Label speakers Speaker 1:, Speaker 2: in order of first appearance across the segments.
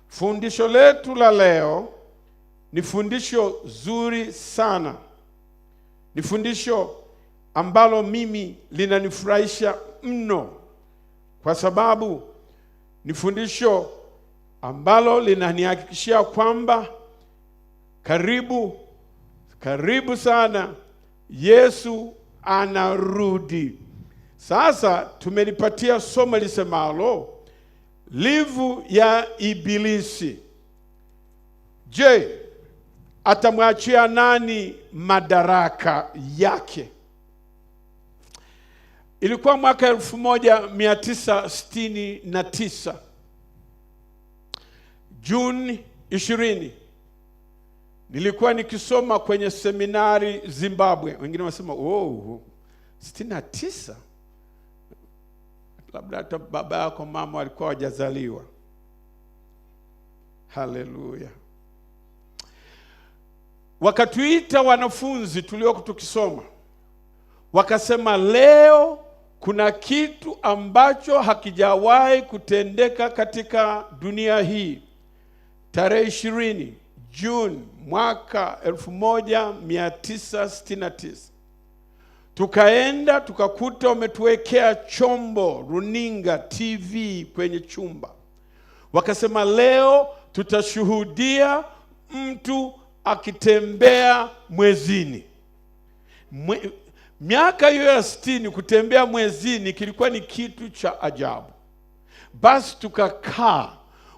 Speaker 1: Fundisho letu la leo ni fundisho zuri sana. Ni fundisho ambalo mimi linanifurahisha mno, kwa sababu ni fundisho ambalo linanihakikishia kwamba karibu sana Yesu anarudi. Sasa tumelipatia somo lisemalo livu ya Ibilisi. Je, atamwachia nani madaraka yake? Ilikuwa mwaka 1969 Juni 20, nilikuwa nikisoma kwenye seminari Zimbabwe. Wengine wanasema 69, labda hata baba yako mama walikuwa hawajazaliwa. Haleluya. Wakatuita wanafunzi tulioko tukisoma, wakasema leo kuna kitu ambacho hakijawahi kutendeka katika dunia hii. Tarehe 20 Juni mwaka 1969 tukaenda tukakuta wametuwekea chombo, runinga, TV kwenye chumba. Wakasema leo tutashuhudia mtu akitembea mwezini. Miaka hiyo ya 60 kutembea mwezini kilikuwa ni kitu cha ajabu. Basi tukakaa,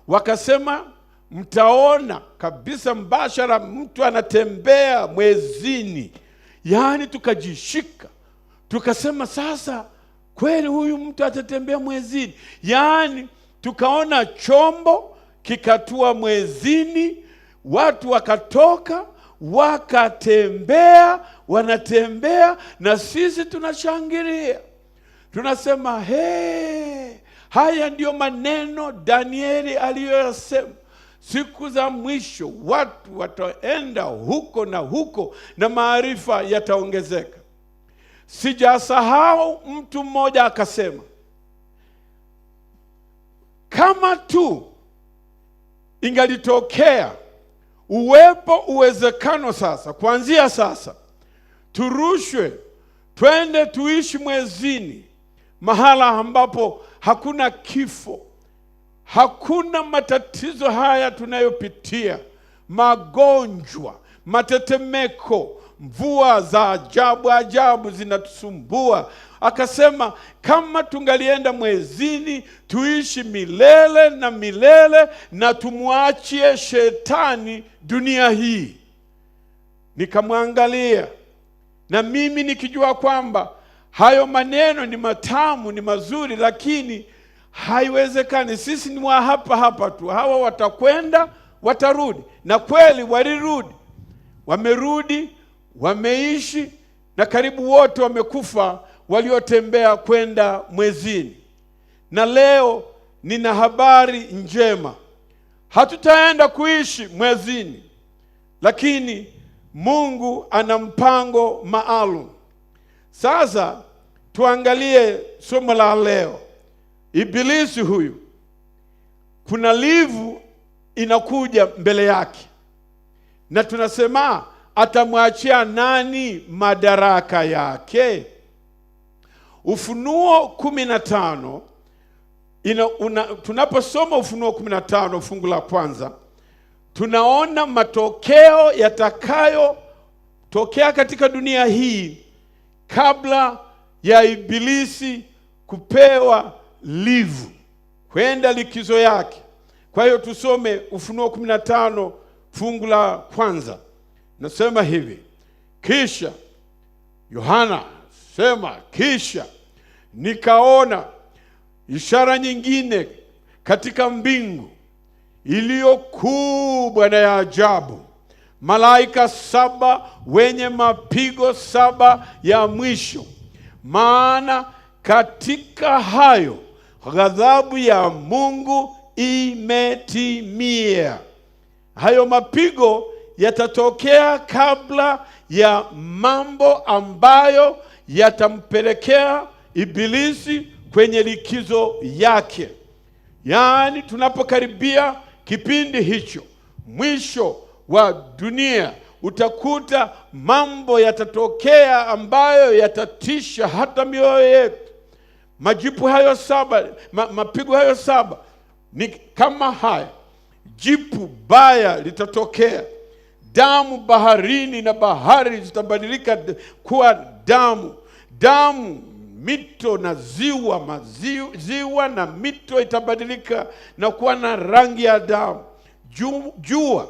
Speaker 1: wakasema mtaona kabisa mbashara mtu anatembea mwezini. Yaani tukajishika, tukasema sasa kweli huyu mtu atatembea mwezini? Yaani tukaona chombo kikatua mwezini, watu wakatoka wakatembea, wanatembea na sisi tunashangilia. Tunasema haya ndio maneno Danieli aliyosema. Siku za mwisho watu wataenda huko na huko na maarifa yataongezeka. Sijasahau mtu mmoja akasema, kama tu ingalitokea uwezekano sasa, kuanzia sasa turushwe twende tuishi mwezini, mahala ambapo hakuna kifo, hakuna matatizo haya tunayopitia, magonjwa, matetemeko, mvua za ajabu zinatusumbua. Akasema kama tungalienda mwezini tuishi milele na milele na tumwachie shetani dunia hii. Nikamwangalia na mimi nikijua kwamba hayo maneno ni matamu, ni mazuri, lakini haiwezekani. Sisi ni wa hapa tu. Hawa watakwenda, watarudi. Na kweli walirudi. Wamerudi, wameishi, na karibu wote wamekufa waliotembea kwenda mwezini. Na leo nina habari njema. Hatutaenda kuishi mwezini, lakini Mungu ana mpango maalum. Sasa tuangalie somo la leo. Ibilisi huyu, kuna livu inakuja mbele yake, na tunasema atamwachia nani madaraka yake? Ufunuo 15, tunaposoma Ufunuo 15 fungu la kwanza, tunaona matokeo yatakayotokea katika dunia hii kabla ya Ibilisi kupewa livu kwenda likizo yake. Kwa hiyo tusome Ufunuo 15 fungu la kwanza. Nasema hivi: kisha Yohana sema, kisha nikaona ishara nyingine katika mbingu iliyo kubwa na ya ajabu, malaika 7 wenye mapigo 7 ya mwisho, maana katika hayo ghadhabu ya Mungu imetimia. Hayo mapigo yatatokea kabla ya mambo ambayo yatampelekea Ibilisi kwenye likizo yake. Yaani tunapokaribia kipindi hicho, mwisho wa dunia, utakuta mambo yatatokea ambayo yatatisha hata mioyo yetu. Majipu hayo saba, mapigo hayo saba ni kama haya. Jipu baya litatokea. Damu baharini na bahari zitabadilika kuwa damu. Damu, mito na ziwa na mito itabadilika na kuwa na rangi ya damu. Jua,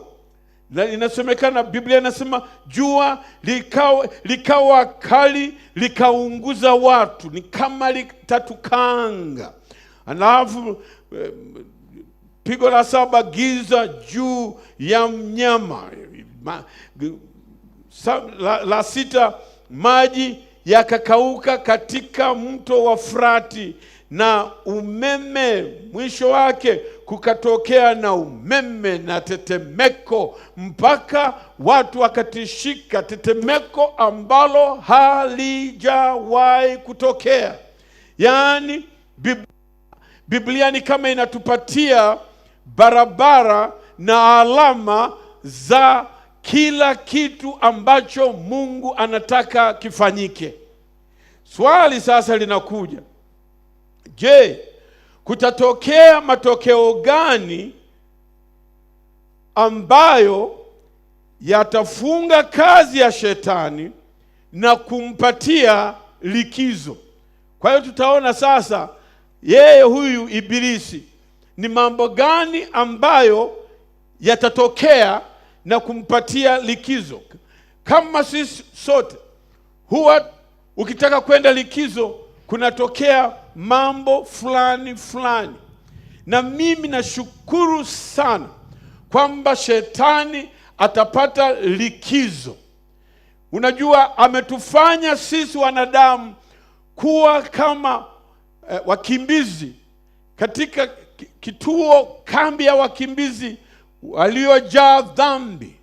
Speaker 1: na inasemekana, Biblia inasema jua likawa kali, likaunguza watu, ni kama litatukanga. Alafu pigo la saba, giza juu ya mnyama. La sita, maji yakakauka katika mto wa Frati, na umeme, mwisho wake kukatokea na umeme na tetemeko, mpaka watu wakatishika, tetemeko ambalo halijawahi kutokea. Yaani Biblia ni kama inatupatia barabara na alama za kila kitu ambacho Mungu anataka kifanyike. Swali sasa linakuja, je, kutatokea matokeo gani ambayo yatafunga kazi ya shetani na kumpatia likizo? Kwa hiyo tutaona sasa yeye huyu Ibilisi ni mambo gani ambayo yatatokea na kumpatia likizo. Kama sisi sote huwa ukitaka kwenda likizo kunatokea mambo fulani fulani, na mimi nashukuru sana kwamba shetani atapata likizo. Unajua, ametufanya sisi wanadamu kuwa kama wakimbizi katika kituo, kambi ya wakimbizi waliojaa dhambi.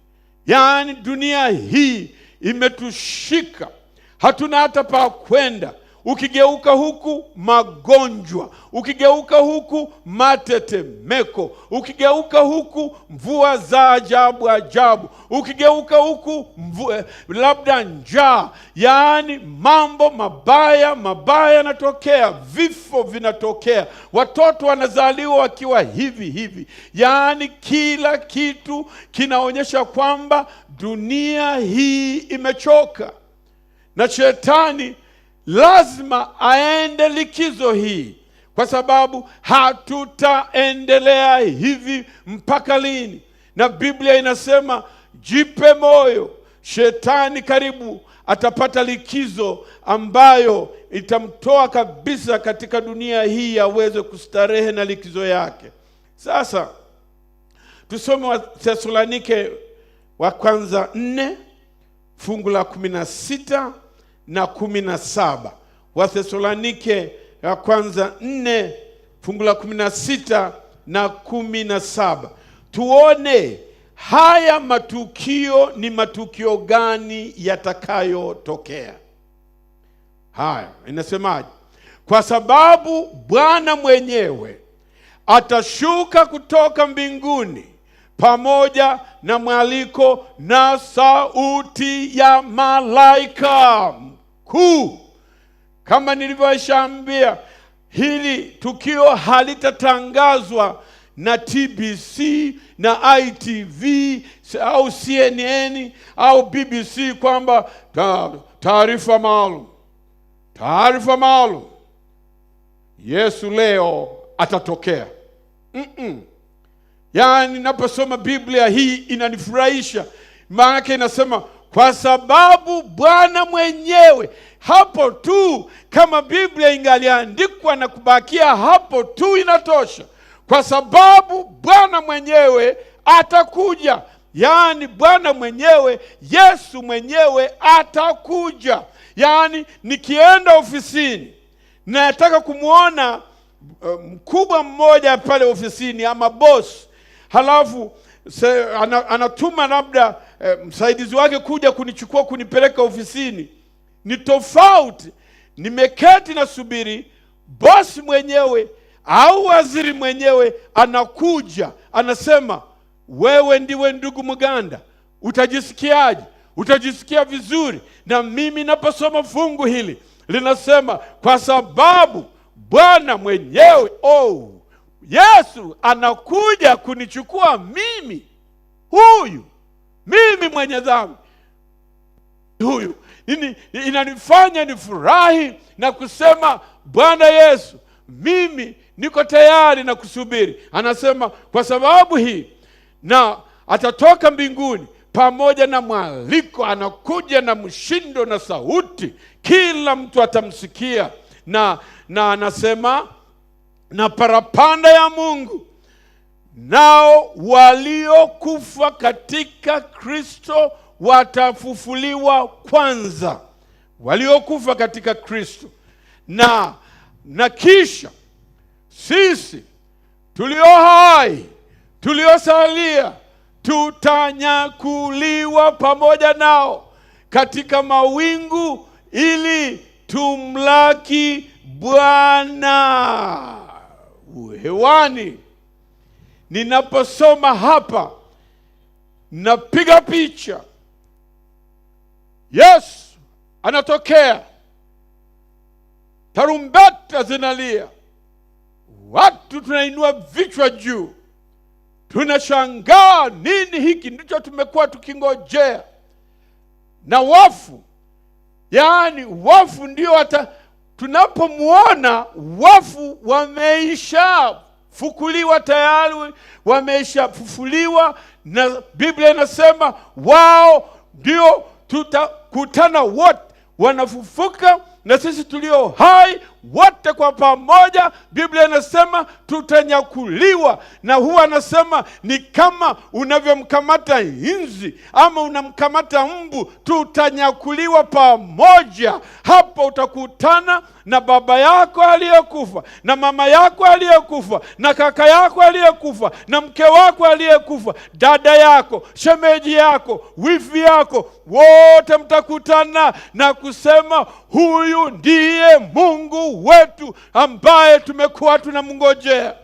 Speaker 1: Yaani dunia hii imetushika, hatuna hata pa kwenda. Ukigeuka huku magonjwa, ukigeuka huku matetemeko, ukigeuka huku mvua za ajabu ajabu, ukigeuka huku labda njaa. Yaani mambo mabaya yanatokea, vifo vinatokea, watoto wanazaliwa wakiwa hivi. Yaani kila kitu kinaonyesha kwamba dunia hii imechoka, na shetani lazima aende likizo hii, kwa sababu hatutaendelea hivi mpaka lini? Na Biblia inasema jipe moyo, shetani karibu atapata likizo ambayo itamtoa kabisa katika dunia hii aweze kustarehe na likizo yake. Sasa tusome Wathesalonike wa kwanza 4 fungu la 16 na 17. Wathesalonike wa kwanza 4 fungu la 16 na 17. Tuone haya matukio ni matukio gani yatakayotokea. Haya, inasemaje? Kwa sababu Bwana mwenyewe atashuka kutoka mbinguni pamoja na mwaliko na sauti ya malaika mkuu. Kama nilivyowaambia, hili tukio halitatangazwa na TBC na ITV au CNN au BBC kwamba taarifa maalum Yesu leo atatokea. Yaani naposoma Biblia hii inanifurahisha, maana inasema kwa sababu Bwana mwenyewe. Hapo tu, kama Biblia ingaliandikwa na kubakia hapo tu inatosha. Kwa sababu Bwana mwenyewe atakuja. Yaani Bwana mwenyewe, Yesu mwenyewe atakuja. Yaani nikienda ofisini nataka kumuona mkubwa mmoja pale ofisini ama boss, halafu anatuma labda msaidizi wake kuja kunichukua kunipeleka ofisini. Ni tofauti nimeketi na subiri boss mwenyewe au waziri mwenyewe anakuja anasema, wewe ndiwe ndugu Mganda, utajisikiaje? Utajisikia vizuri. Na mimi naposoma fungu hili linasema, kwa sababu Bwana mwenyewe, Yesu anakuja kunichukua mimi mwenye dhambi huyu. Inanifanya nifurahi na kusema, Bwana Yesu, mimi niko tayari na kusubiri. Anasema kwa sababu hii, na atatoka mbinguni pamoja na mwaliko, anakuja na mshindo na sauti, kila mtu atamsikia, na anasema, na parapanda ya Mungu, nao waliokufa katika Kristo watafufuliwa kwanza. Waliokufa katika Kristo, na kisha sisi tulio hai, tuliosalia, tutanyakuliwa pamoja nao katika mawingu ili tumlaki Bwana hewani. Ninaposoma hapa napiga picha, Yesu anatokea, tarumbeta zinalia, watu tunainua vichwa juu, tunashangaa, nini hiki? Ndicho tumekuwa tukingojea. Na wafu, yaani wafu ndio, hata tunapomuona wafu wameisha fukuliwa tayari, wameisha fufuliwa, na Biblia inasema wao ndio tutakutana wote, wanafufuka, na sisi tulio hai wote kwa pamoja, Biblia inasema tutanyakuliwa. Na huwa anasema ni kama unavyomkamata inzi ama unamkamata mbu, tutanyakuliwa pamoja. Hapo utakutana na baba yako aliyekufa, na mama yako aliyekufa, na kaka yako aliyekufa, na mke wako aliyekufa, dada yako, shemeji yako, wifi yako, wote mtakutana na kusema, huyu ndiye Mungu wetu ambaye tumekuwa tunamngojea.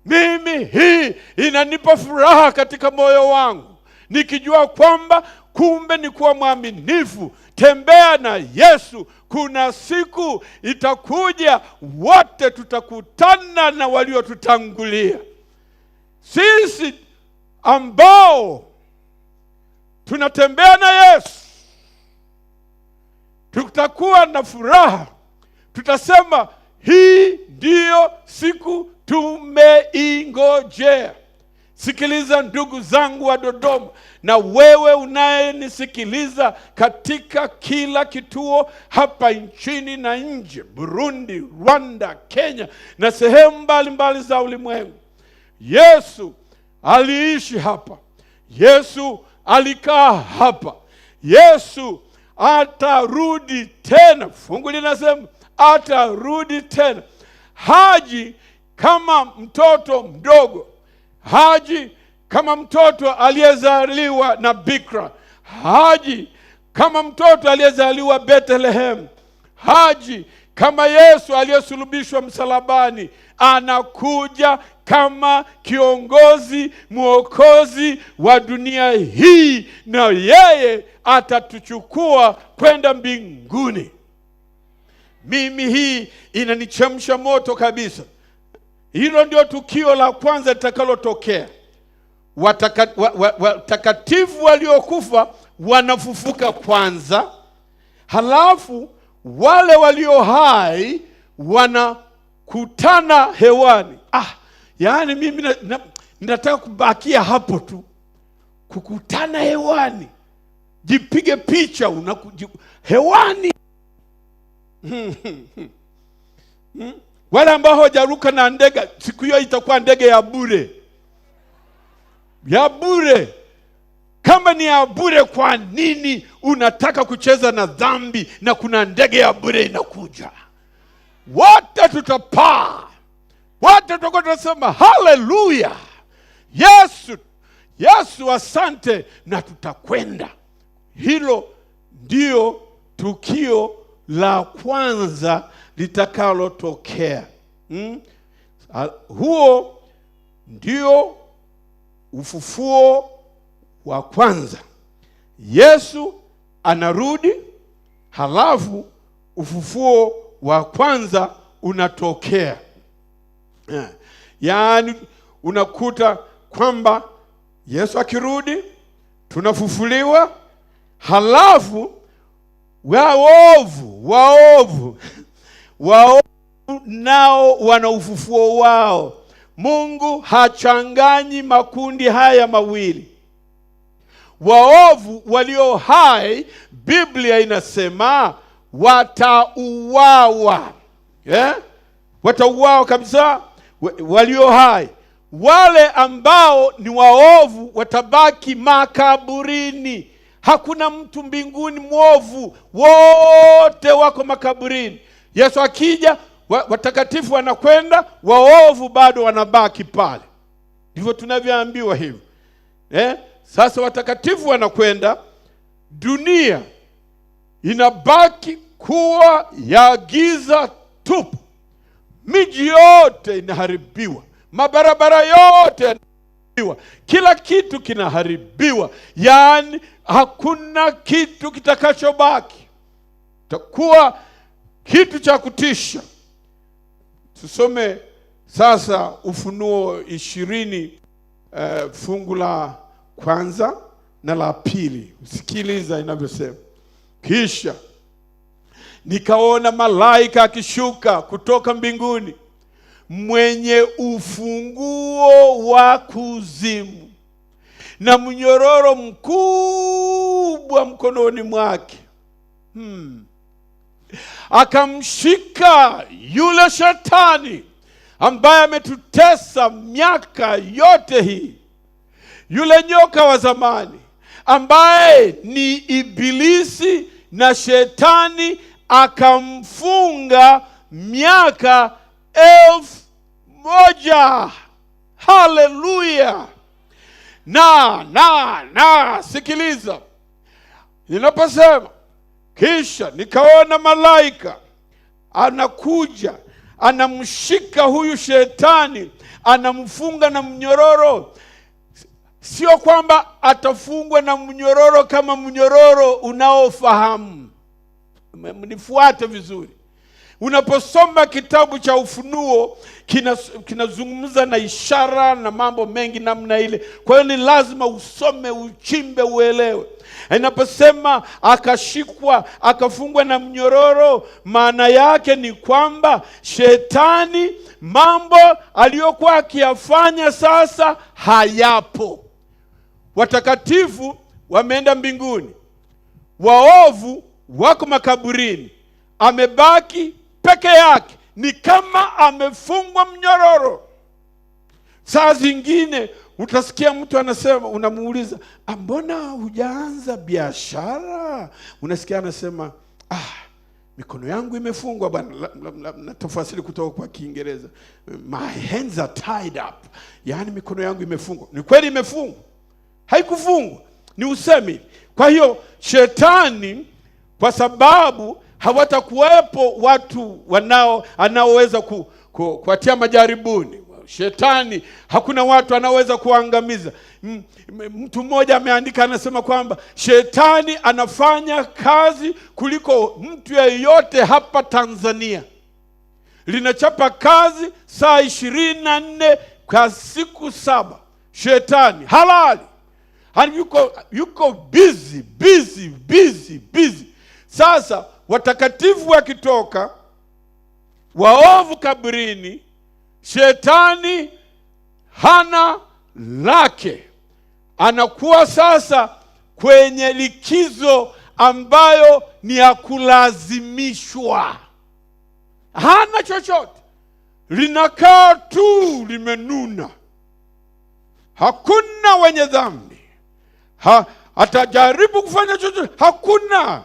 Speaker 1: Mimi hii inanipa furaha katika moyo wangu, nikijua kwamba kumbe ni kuwa mwaminifu, tembea na Yesu. Kuna siku itakuja, wote tutakutana na waliotutangulia. Sisi ambao tunatembea na Yesu tutakuwa na furaha, tutasema hii ndiyo siku tumeingojea. Sikiliza ndugu zangu wa Dodoma, na wewe unayenisikiliza katika kila kituo hapa nchini na nje, Burundi, Rwanda, Kenya na sehemu mbalimbali za ulimwengu. Yesu aliishi hapa, Yesu alikaa hapa, Yesu atarudi tena. Fungu linasema atarudi tena. Haji kama mtoto mdogo, haji kama mtoto aliyezaliwa na bikira, haji kama mtoto aliyezaliwa Bethlehem, haji kama Yesu aliyesulubishwa msalabani. Anakuja kama kiongozi, mwokozi wa dunia hii, na yeye atatuchukua kwenda mbinguni. Mimi hii inanichemsha moto kabisa. Hilo ndio tukio la kwanza litakalotokea. Watakatifu waliokufa wanafufuka kwanza, halafu wale walio hai wanakutana hewani. Yaani mimi nataka kubakia hapo tu, kukutana hewani. Jipige picha hewani. Wale ambao hawajaruka na ndege, siku hiyo itakuwa ndege ya bure. Ya bure. Kama ni ya bure, kwa nini unataka kucheza na dhambi na kuna ndege ya bure inakuja? Wote tutapaa. Wote tutakuwa tunasema haleluya, Yesu asante, na tutakwenda. Hilo ndio tukio la kwanza litakalotokea. Huo ndio ufufuo wa kwanza. Yesu anarudi, halafu ufufuo wa kwanza unatokea. Yaani unakuta kwamba Yesu akirudi tunafufuliwa, halafu waovu nao wana ufufuo wao. Mungu hachanganyi makundi haya mawili. Waovu walio hai, Biblia inasema watauawa. Watauawa kabisa walio hai. Wale ambao ni waovu watabaki makaburini. Hakuna mtu mbinguni mwovu, wote wako makaburini. Yesu akija, watakatifu wanakwenda, waovu bado wanabaki pale. Ndivyo tunavyoambiwa hivyo. Sasa watakatifu wanakwenda, dunia inabaki kuwa ya giza tupu. Miji yote inaharibiwa, mabarabara yote yanaharibiwa, kila kitu kinaharibiwa. Yaani hakuna kitu kitakachobaki. Itakuwa kitu cha kutisha. Tusome sasa Ufunuo 20 fungu la kwanza na la pili. Usikiliza inavyosema. Kisha nikaona malaika akishuka kutoka mbinguni, mwenye ufunguo wa kuzimu na mnyororo mkubwa mkononi mwake. Akamshika yule shetani ambaye ametutesa miaka yote hii, yule nyoka wa zamani ambaye ni Ibilisi na Shetani, akamfunga miaka 1000. Haleluya! Na sikiliza, ninaposema kisha nikaona malaika anakuja, anamshika huyu shetani, anamfunga na mnyororo. Sio kwamba atafungwa na mnyororo kama mnyororo unaofahamu. Mnifuate vizuri. Unaposoma kitabu cha Ufunuo, kinazungumza na ishara na mambo mengi namna ile. Kwa hiyo ni lazima usome, uchimbe, uelewe. Inaposema akashikwa, akafungwa na mnyororo, maana yake ni kwamba shetani, mambo aliyokuwa akiyafanya sasa hayapo. Watakatifu wameenda mbinguni, waovu wako makaburini. Amebaki peke yake, ni kama amefungwa mnyororo. Saa zingine utasikia mtu anasema, unamuuliza, mbona hujaanza biashara? Unasikia anasema, mikono yangu imefungwa bwana. Na tafsiri kutoka kwa Kiingereza, my hands are tied up. Yaani mikono yangu imefungwa. Ni kweli imefungwa? Haikufungwa, ni usemi. Kwa hiyo shetani, kwa sababu hawatakuwepo watu anaoweza kuatia majaribuni. Shetani hakuna watu anaweza kuangamiza. Mtu mmoja ameandika, anasema kwamba shetani anafanya kazi kuliko mtu yeyote hapa Tanzania. Linachapa kazi saa 24 kwa siku 7. Shetani halali, yuko busy. Sasa watakatifu wakitoka, waovu kaburini, shetani hana lake. Anakuwa sasa kwenye likizo ambayo ni ya kulazimishwa. Hana chochote, linakaa tu limenuna. Hakuna wenye dhambi, atajaribu kufanya chochote, hakuna.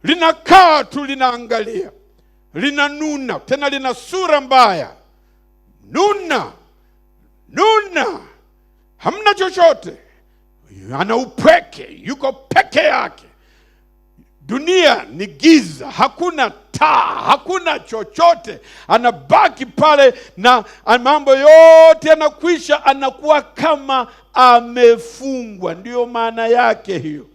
Speaker 1: Linakaa tu, linaangalia, linanuna, tena lina sura mbaya. Nuna, hamna chochote, ana upweke, yuko peke yake. Dunia ni giza, hakuna imekaa, hakuna chochote, anabaki pale na mambo yote yanakwisha, anakuwa kama amefungwa. Ndiyo maana yake hiyo.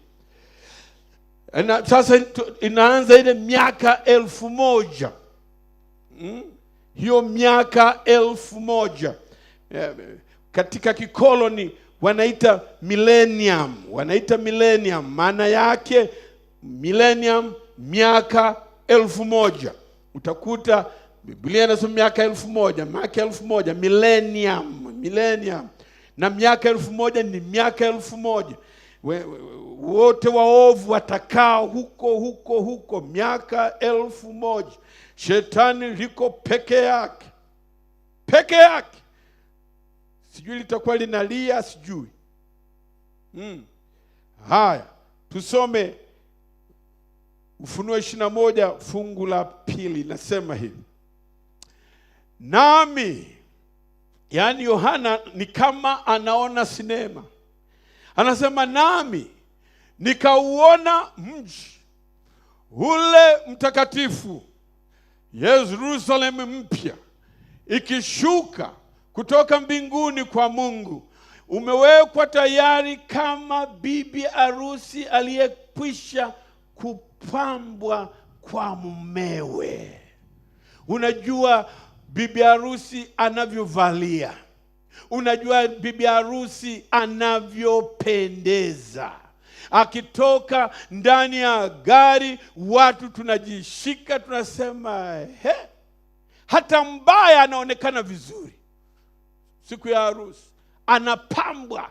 Speaker 1: Na sasa inaanza ile miaka 1000. Hiyo miaka 1000 katika kikoloni wanaita millennium, maana yake millennium, miaka 1000. Utakuta Biblia inasema miaka 1000, millennium, na miaka 1000 ni miaka 1000. Wote waovu watakaa huko miaka 1000. Shetani liko peke yake. Sijui litakuwa linalia, sijui. Haya, tusome Ufunuo 21 fungu la 2. Nasema hivi: nami, yani Yohana ni kama anaona sinema, anasema nami nikauona mji ule mtakatifu Yerusalemu mpya ikishuka kutoka mbinguni kwa Mungu, umewekwa tayari kama bibi arusi aliyekwisha kupambwa kwa mumewe. Unajua bibi harusi anavyovalia, unajua bibi harusi anavyopendeza. Akitoka ndani ya gari, watu tunajishika, tunasema hata mbaya anaonekana vizuri. Siku ya harusi anapambwa,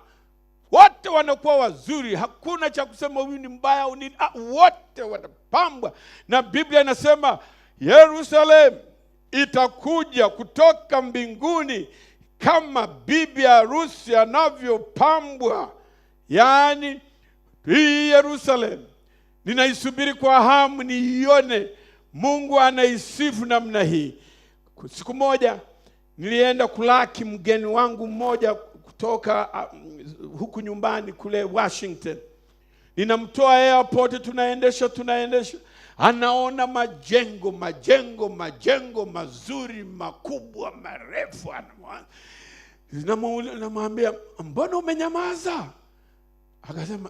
Speaker 1: wote wanakuwa wazuri, hakuna cha kusema huyu ni mbaya au nini. Wote wanapambwa. Na Biblia inasema Yerusalemu itakuja kutoka mbinguni kama bibi harusi anavyopambwa. Yaani hii Yerusalemu ninaisubiri kwa hamu niione. Mungu anaisifu namna hii. Siku moja nilienda kulaki mgeni wangu mmoja kutoka huku nyumbani kule Washington. Ninamtoa airport, tunaendesha. Anaona majengo mazuri, makubwa, marefu. Namwambia, mbona umenyamaza? Akasema,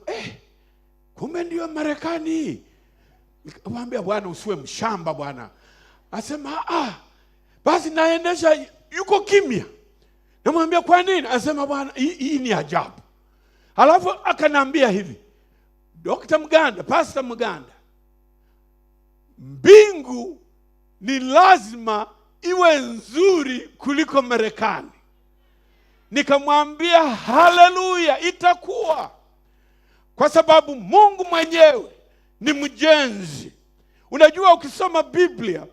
Speaker 1: kumbe ndio Marekani. Nikamwambia, bwana usiwe mshamba bwana. Asema, basi naendesha, yuko kimya. Namwambia, kwa nini? Asema, bwana hii ni ajabu. Alafu akanambia hivi, Pastor Mganda, mbingu ni lazima iwe nzuri kuliko Marekani. Nikamwambia, haleluya, itakuwa. Kwa sababu Mungu mwenyewe ni mjenzi. Unajua, ukisoma Biblia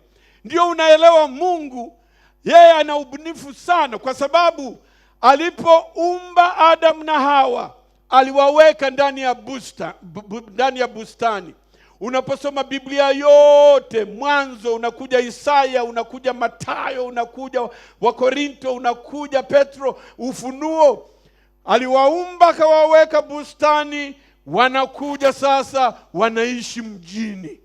Speaker 1: ndio unaelewa Mungu yeye ana ubunifu sana, kwa sababu alipoumba Adam na Hawa aliwaweka ndani ya bustani. Unaposoma Biblia yote, Mwanzo, unakuja Isaya, unakuja Mathayo, unakuja Wakorinto, unakuja Petro, Ufunuo, aliwaumba akawaweka bustani. Wanakuja sasa wanaishi mjini.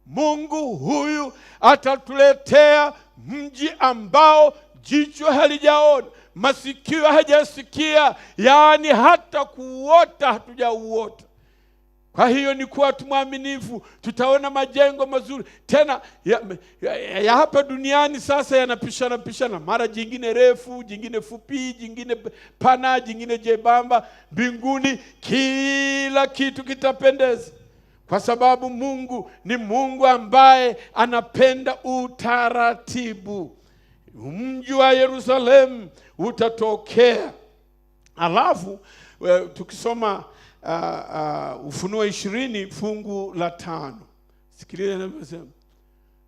Speaker 1: Mungu huyu atatuletea mji ambao jicho halijaona, masikio hajasikia, yaani hata kuota hatujauota. Kwa hiyo ni kuwa tumwaminifu, tutaona majengo mazuri. Tena ya hapa duniani sasa yanapishana, mara jingine refu, jingine fupi, jingine pana, jingine jebamba. Mbinguni kila kitu kitapendeza, kwa sababu Mungu ni Mungu ambaye anapenda utaratibu. Mji wa Yerusalemu utatokea. Alafu tukisoma Ufunuo 20 fungu la 5. Sikiliza anasema,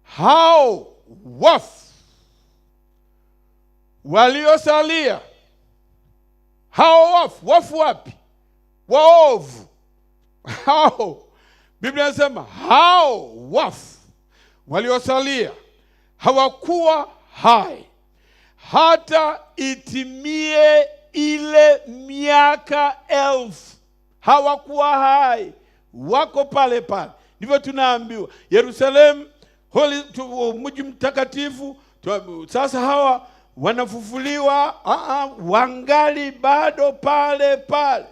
Speaker 1: hao wafu waliosalia. Hao wafu wapi? Waovu. Hao, Biblia inasema hao wafu waliosalia hawakuwa hai hata itimie ile miaka 1000. Hawakuwa hai, wako pale. Ndivyo tunaambiwa. Yerusalemu mji mtakatifu. Sasa hawa wanafufuliwa, wangali bado pale pale.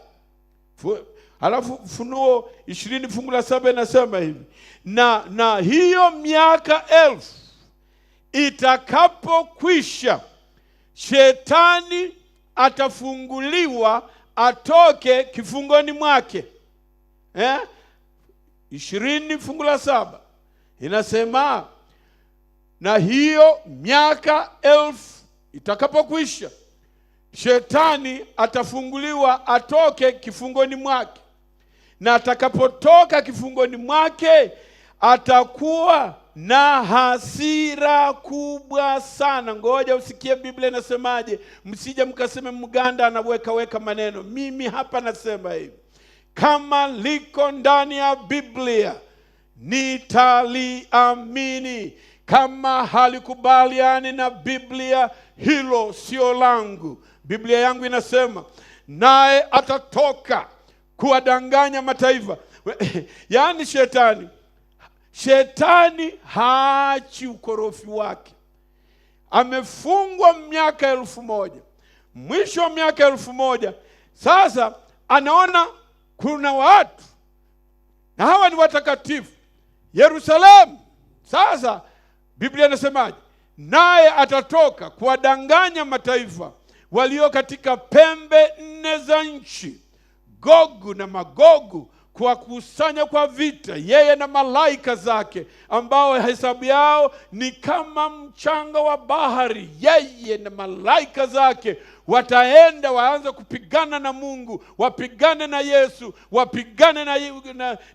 Speaker 1: Halafu Ufunuo 20 fungu la 7 inasema hivi, na hiyo miaka 1000 itakapokwisha, shetani atafunguliwa atoke kifungoni mwake. 20 fungu la 7 inasema, na hiyo miaka 1000 itakapokwisha, shetani atafunguliwa atoke kifungoni mwake, na atakapotoka kifungoni mwake atakuwa na hasira kubwa sana. Ngoja usikie Biblia inasemaje, msije mkaseme mganda anaweka maneno. Mimi hapa nasema hivi, kama liko ndani ya Biblia nitaliamini. Kama halikubaliani na Biblia, hilo sio langu. Biblia yangu inasema, naye atatoka kuwadanganya mataifa. Yaani shetani haachi ukorofi wake. Amefungwa miaka 1000. Mwisho wa miaka 1000, sasa anaona kuna watu, na hawa ni watakatifu, Yerusalemu. Sasa Biblia inasemaje? Naye atatoka kuwadanganya mataifa walio katika pembe 4 za nchi, Gogu na Magogu, kuwakusanya kwa vita, yeye na malaika zake, ambao hesabu yao ni kama mchanga wa bahari. Yeye na malaika zake wataenda waanze kupigana na Mungu, wapigane na Yesu, wapigane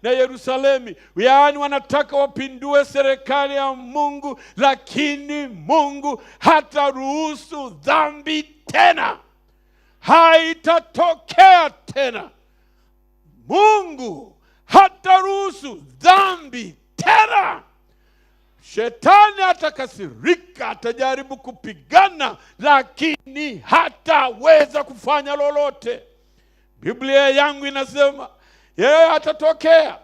Speaker 1: na Yerusalemu. Yaani wanataka wapindue serikali ya Mungu, lakini Mungu hataruhusu dhambi tena. Haitatokea tena. Mungu hataruhusu dhambi tena. Shetani atakasirika, atajaribu kupigana, lakini hataweza kufanya lolote. Biblia yangu inasema yeye atatokea,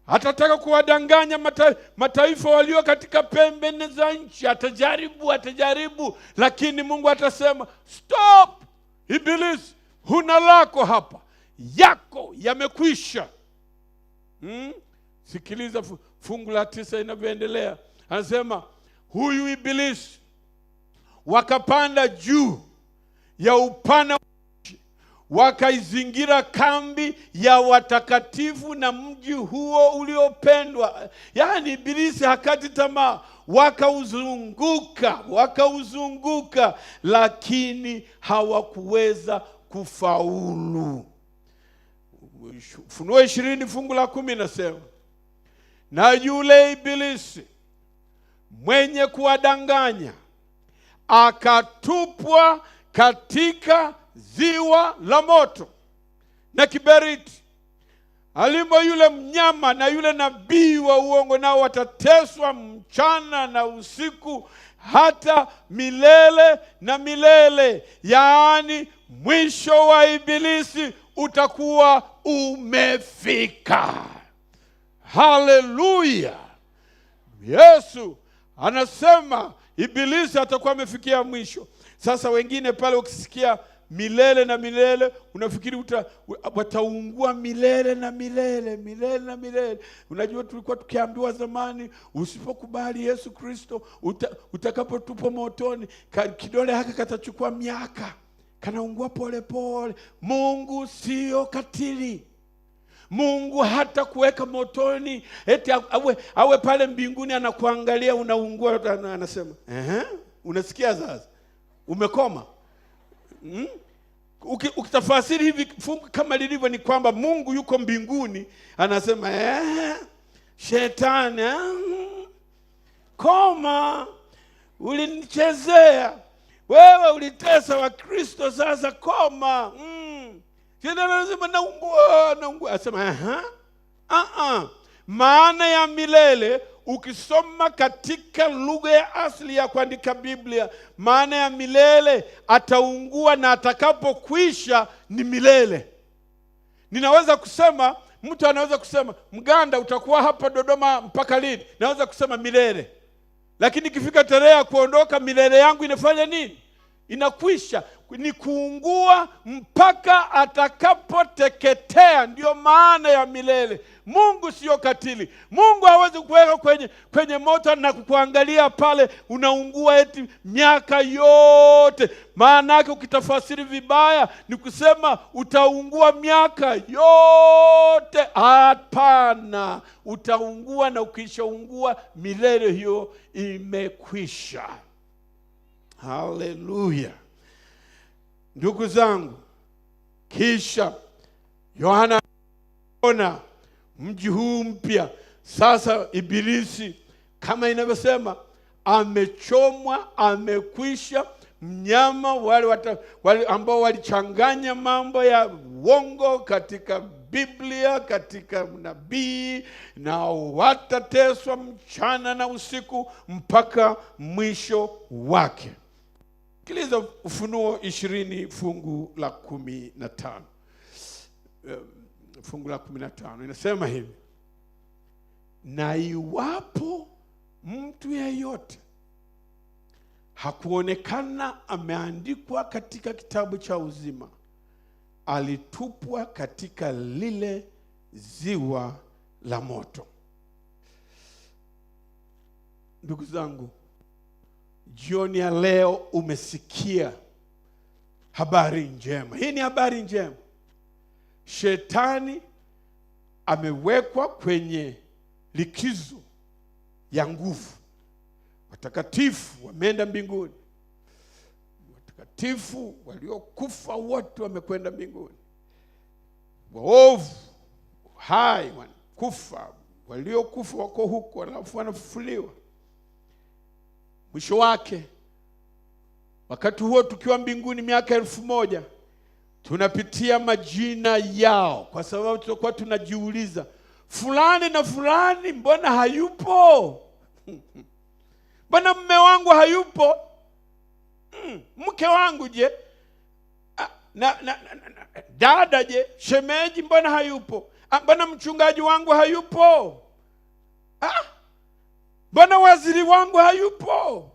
Speaker 1: atataka kuwadanganya mataifa walio katika pembe 4 za nchi. Atajaribu, lakini Mungu atasema, stop, Ibilisi, huna lako hapa, yako yamekwisha. Sikiliza fungu la 9 inavyoendelea. Anasema, huyu Ibilisi wakapanda juu ya upana wa nchi, wakaizingira kambi ya watakatifu na mji huo uliopendwa. Yaani Ibilisi hakati tamaa, wakauzunguka, lakini hawakuweza kufaulu. Ufunuo 20 fungu la 10 inasema, na yule Ibilisi mwenye kuwadanganya akatupwa katika ziwa la moto na kiberiti. Alimo yule mnyama na yule nabii wa uongo, nao watateswa mchana na usiku hata milele na milele. Yaani mwisho wa Ibilisi utakuwa umefika. Haleluya! Yesu anasema Ibilisi atakuwa amefikia mwisho. Sasa wengine pale ukisikia milele na milele, unafikiri wataungua milele na milele. Unajua tulikuwa tukiambiwa zamani, usipokubali Yesu Kristo utakapotupwa motoni, kidole haka katachukua miaka, kanaungua pole pole. Mungu sio katili. Mungu hata kuweka motoni eti awe pale mbinguni anakuangalia unaungua, anasema unasikia sasa umekoma. Ukitafasiri hivi fungu kama lilivyo, ni kwamba Mungu yuko mbinguni anasema shetani, koma, ulinichezea wewe, ulitesa wa Kristo, sasa koma. Shetani anasema naungua. Asema maana ya milele, ukisoma katika lugha ya asili ya kuandika Biblia, maana ya milele ataungua, na atakapokwisha ni milele. Ninaweza kusema, mtu anaweza kusema, mganda utakuwa hapa Dodoma mpaka lini? Naweza kusema milele. Lakini ikifika tarehe ya kuondoka, milele yangu inafanya nini? Inakwisha. Ni kuungua mpaka atakapoteketea. Ndio maana ya milele. Mungu sio katili. Mungu hawezi kuweka kwenye moto na kukuangalia pale unaungua eti miaka yote. Maana yake ukitafasiri vibaya ni kusema utaungua miaka yote. Hapana, utaungua, na ukishaungua milele hiyo imekwisha. Haleluya. Ndugu zangu, kisha Yohana ona mji huu mpya. Sasa Ibilisi kama inavyosema amechomwa, amekwisha. Mnyama wale ambao walichanganya mambo ya uongo katika Biblia, katika nabii, na watateswa mchana na usiku mpaka mwisho wake. Sikiliza Ufunuo 20 fungu la 15. Fungu la 15 inasema hivi: na iwapo mtu yeyote hakuonekana ameandikwa katika kitabu cha uzima, alitupwa katika lile ziwa la moto. Ndugu zangu, jioni ya leo umesikia habari njema. Hii ni habari njema. Shetani amewekwa kwenye likizo ya nguvu. Watakatifu wameenda mbinguni. Watakatifu waliokufa wote wamekwenda mbinguni. Waovu hai wanakufa, waliokufa wako huko, alafu wanafufuliwa. Mwisho wake, wakati huo tukiwa mbinguni miaka 1000, tunapitia majina yao, kwa sababu tutakuwa tunajiuliza, fulani na fulani mbona hayupo? Mbona mume wangu hayupo? Mke wangu je? Dada je? Shemeji mbona hayupo? Mbona mchungaji wangu hayupo? Mbona waziri wangu hayupo?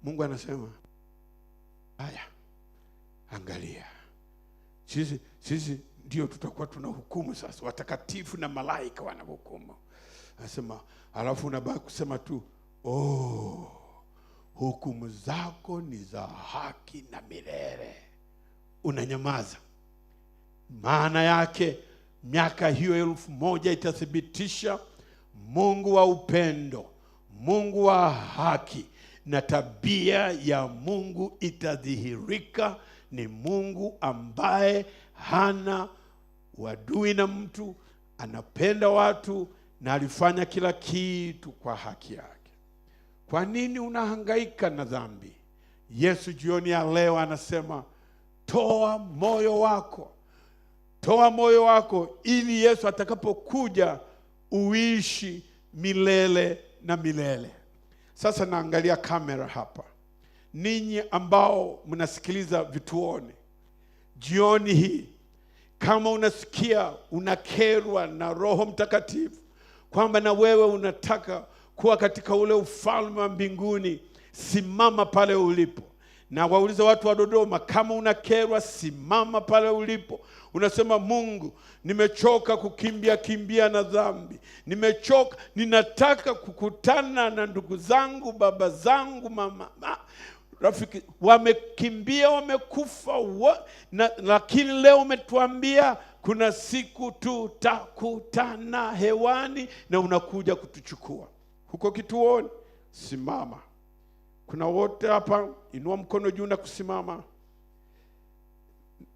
Speaker 1: Mungu anasema, haya, angalia, sisi ndio tutakuwa tunahukumu sasa. Watakatifu na malaika wanahukumu. Anasema, alafu unabaki kusema tu, hukumu zako ni za haki na milele. Unanyamaza. Maana yake miaka hiyo 1000 itathibitisha Mungu wa upendo, Mungu wa haki, na tabia ya Mungu itadhihirika. Ni Mungu ambaye hana wadui na mtu, anapenda watu, na alifanya kila kitu kwa haki yake. Kwa nini unahangaika na dhambi? Yesu jioni ya leo anasema, toa moyo wako. Toa moyo wako ili Yesu atakapokuja uishi milele na milele. Sasa naangalia kamera hapa. Ninyi ambao mnasikiliza vituoni jioni hii, kama unasikia unakerwa na Roho Mtakatifu kwamba na wewe unataka kuwa katika ule ufalme wa mbinguni, simama pale ulipo. Na waulize watu wa Dodoma, kama unakerwa, simama pale ulipo. Unasema, Mungu, nimechoka kimbia na dhambi. Nimechoka, ninataka kukutana na ndugu zangu, baba zangu, mama, rafiki, wamekimbia, wamekufa, lakini leo umetuambia kuna siku tutakutana hewani na unakuja kutuchukua. Huko kituoni, simama. Kuna wote hapa, inua mkono juu na kusimama.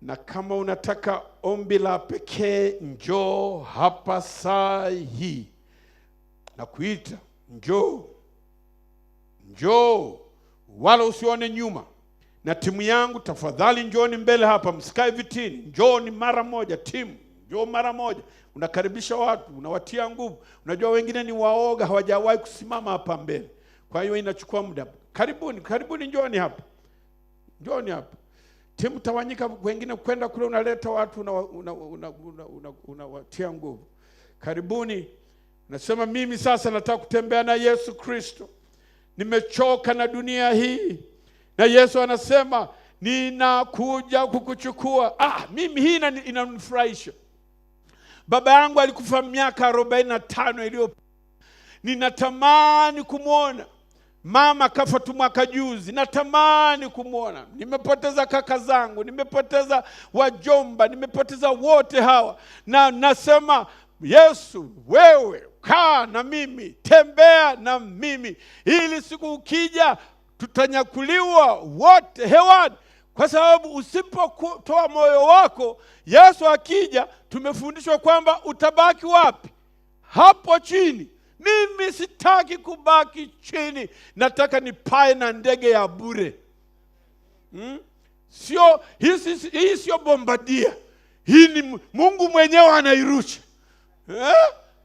Speaker 1: Na kama unataka ombi la pekee, njoo hapa saa hii. Na kuita, njoo, wala usione nyuma. Na timu yangu, tafadhali njooni mbele hapa, msikae vitini. Njooni mara moja, timu, njoo mara moja. Unakaribisha watu, unawatia nguvu. Unajua wengine ni waoga, hawajawahi kusimama hapa mbele, kwa hiyo inachukua muda. Karibuni, njooni hapa. Timu tawanyika, wengine kwenda kule, unaleta watu, unawatia nguvu. Karibuni. Nasema mimi sasa nataka kutembea na Yesu Kristo. Nimechoka na dunia hii. Na Yesu anasema ninakuja kukuchukua. Mimi hii inanifurahisha. Baba yangu alikufa miaka 45 iliyopita. Ninatamani kumuona. Mama kafa tu mwaka juzi. Natamani kumuona. Nimepoteza kaka zangu, nimepoteza wajomba, nimepoteza wote hawa. Na nasema Yesu, wewe kaa na mimi, tembea na mimi, ili siku ukija tutanyakuliwa wote hewani. Kwa sababu usipotoa moyo wako, Yesu akija, tumefundishwa kwamba utabaki wapi? Hapo chini. Mimi sitaki kubaki chini. Nataka nipae na ndege ya bure. Hii sio bombadia. Hii ni Mungu mwenyewe anairusha.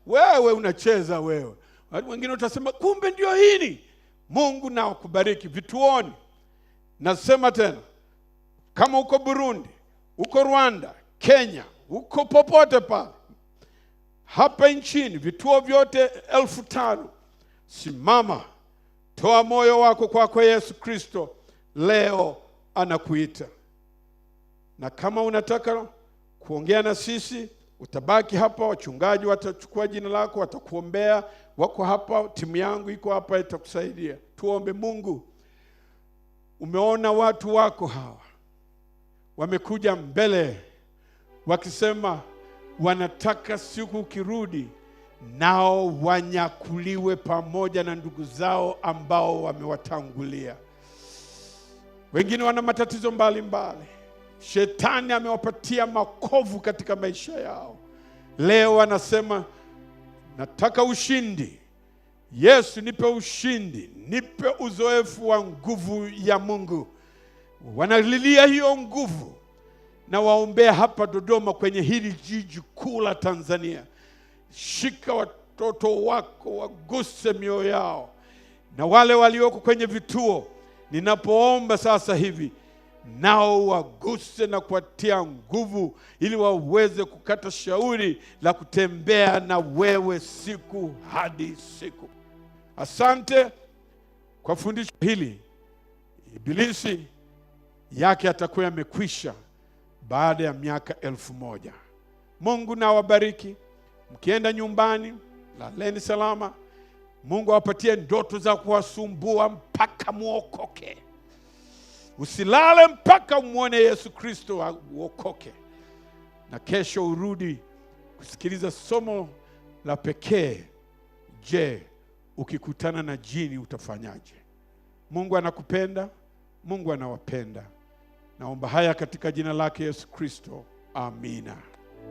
Speaker 1: Wewe unacheza wewe. Watu wengine utasema kumbe ndio hili. Mungu na akubariki vituoni. Nasema tena, kama uko Burundi, uko Rwanda, Kenya, uko popote pale, hapa nchini, vituo vyote 5,000, simama, toa moyo wako kwa Yesu Kristo. Leo anakuita. Na kama unataka kuongea na sisi, utabaki hapa, wachungaji watachukua jina lako, watakuombea. Wako hapa, timu yangu iko hapa itakusaidia. Tuombe. Mungu, umeona watu wako hawa wamekuja mbele wakisema wanataka siku ukirudi nao wanyakuliwe pamoja na ndugu zao ambao wamewatangulia. Wengine wana matatizo mbalimbali. Shetani amewapatia makovu katika maisha yao. Leo anasema nataka ushindi. Yesu, nipe ushindi, nipe uzoefu wa nguvu ya Mungu. Wanalilia hiyo nguvu. Na waombea hapa Dodoma, kwenye hili jiji kuu la Tanzania. Shika watoto wako, waguse mioyo yao. Na wale walioko kwenye vituo, ninapoomba sasa hivi, nao waguse na kuwatia nguvu, ili waweze kukata shauri la kutembea na wewe siku hadi siku. Asante kwa fundisho hili. Ibilisi yake atakuwa yamekwisha baada ya miaka 1000. Mungu na wabariki. Mkienda nyumbani, laleni salama. Mungu awapatie ndoto za kuwasumbua mpaka muokoke. Usilale mpaka umuone Yesu Kristo uokoke. Na kesho urudi kusikiliza somo la pekee. Je, ukikutana na jini utafanyaje? Mungu anakupenda. Mungu anawapenda. Naomba haya katika jina lake Yesu Kristo. Amina.